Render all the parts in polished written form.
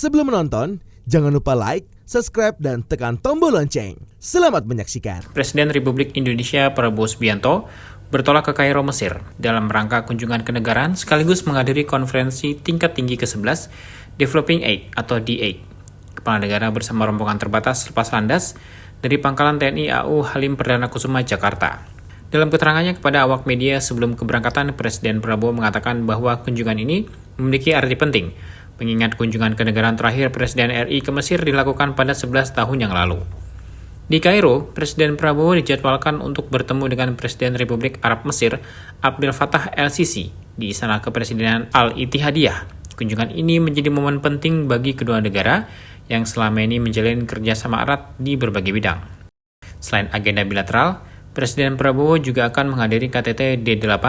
Sebelum menonton, jangan lupa like, subscribe, dan tekan tombol lonceng. Selamat menyaksikan. Presiden Republik Indonesia Prabowo Subianto bertolak ke Kairo, Mesir dalam rangka kunjungan kenegaraan sekaligus menghadiri konferensi tingkat tinggi ke-11 Developing Aid atau D8. Kepala negara bersama rombongan terbatas lepas landas dari Pangkalan TNI AU Halim Perdana Kusuma, Jakarta. Dalam keterangannya kepada awak media sebelum keberangkatan, Presiden Prabowo mengatakan bahwa kunjungan ini memiliki arti penting, mengingat kunjungan kenegaraan terakhir Presiden RI ke Mesir dilakukan pada 11 tahun yang lalu. Di Kairo, Presiden Prabowo dijadwalkan untuk bertemu dengan Presiden Republik Arab Mesir, Abdel Fattah el-Sisi, di Istana Kepresidenan Al-Ittihadiyah. Kunjungan ini menjadi momen penting bagi kedua negara yang selama ini menjalin kerjasama erat di berbagai bidang. Selain agenda bilateral, Presiden Prabowo juga akan menghadiri KTT D8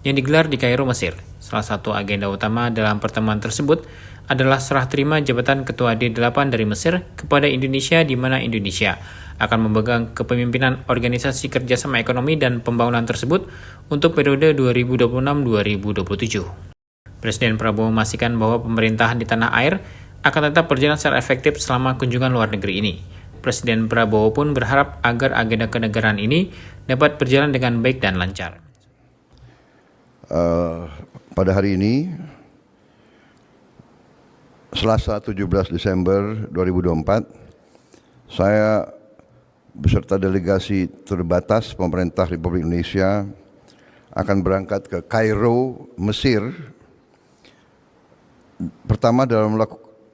yang digelar di Kairo, Mesir. Salah satu agenda utama dalam pertemuan tersebut adalah serah terima jabatan Ketua D8 dari Mesir kepada Indonesia, di mana Indonesia akan memegang kepemimpinan Organisasi Kerjasama Ekonomi dan Pembangunan tersebut untuk periode 2026-2027. Presiden Prabowo memastikan bahwa pemerintahan di tanah air akan tetap berjalan secara efektif selama kunjungan luar negeri ini. Presiden Prabowo pun berharap agar agenda kenegaraan ini dapat berjalan dengan baik dan lancar. Pada hari ini, Selasa 17 Desember 2024, saya beserta delegasi terbatas pemerintah Republik Indonesia akan berangkat ke Kairo, Mesir. Pertama dalam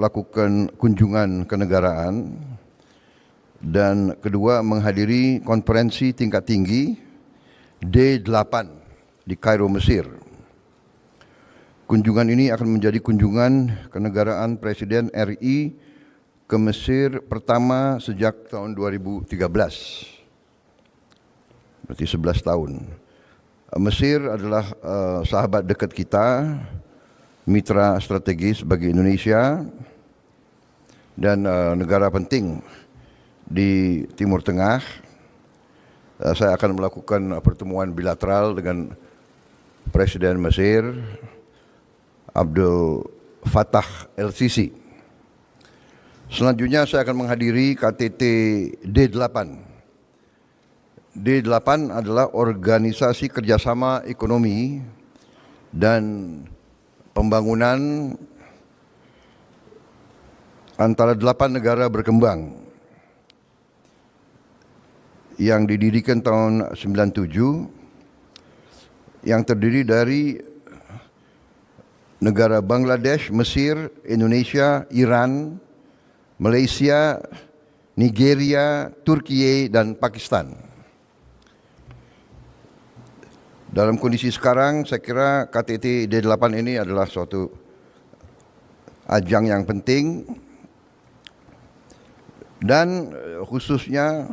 melakukan kunjungan kenegaraan, dan kedua menghadiri konferensi tingkat tinggi D8 di Kairo, Mesir. Kunjungan ini akan menjadi kunjungan kenegaraan Presiden RI ke Mesir pertama sejak tahun 2013. Berarti 11 tahun. Mesir adalah sahabat dekat kita, mitra strategis bagi Indonesia, dan negara penting di Timur Tengah. Saya akan melakukan pertemuan bilateral dengan Presiden Mesir, Abdel Fattah el-Sisi. Selanjutnya saya akan menghadiri KTT D8. D8 adalah Organisasi Kerjasama Ekonomi dan Pembangunan antara 8 negara berkembang yang didirikan tahun 97, yang terdiri dari negara Bangladesh, Mesir, Indonesia, Iran, Malaysia, Nigeria, Turki, dan Pakistan. Dalam kondisi sekarang, saya kira KTT D8 ini adalah suatu ajang yang penting, dan khususnya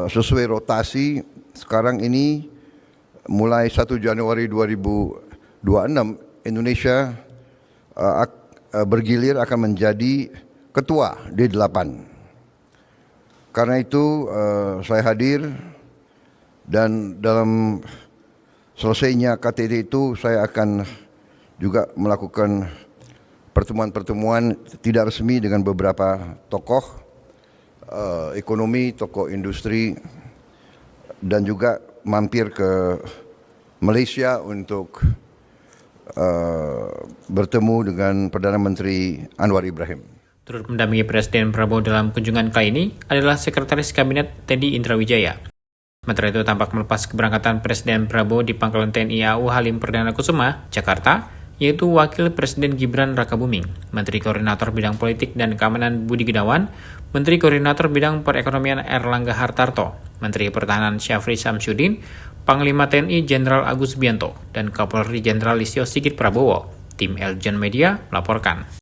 sesuai rotasi sekarang ini mulai 1 Januari 2026 Indonesia bergilir akan menjadi ketua D8. Karena itu saya hadir, dan dalam selesainya KTT itu saya akan juga melakukan pertemuan-pertemuan tidak resmi dengan beberapa tokoh ekonomi, tokoh industri, dan juga mampir ke Malaysia untuk bertemu dengan Perdana Menteri Anwar Ibrahim. Turut mendampingi Presiden Prabowo dalam kunjungan kali ini adalah Sekretaris Kabinet Teddy Indrawijaya. Sementara itu tampak melepas keberangkatan Presiden Prabowo di Pangkalan TNI AU Halim Perdana Kusuma, Jakarta, yaitu Wakil Presiden Gibran Rakabuming, Menteri Koordinator Bidang Politik dan Keamanan Budi Gunawan, Menteri Koordinator Bidang Perekonomian Erlangga Hartarto, Menteri Pertahanan Syafri Samsudin, Panglima TNI Jenderal Agus Subianto, dan Kapolri Jenderal Listio Sigit Prabowo. Tim Eljon Media melaporkan.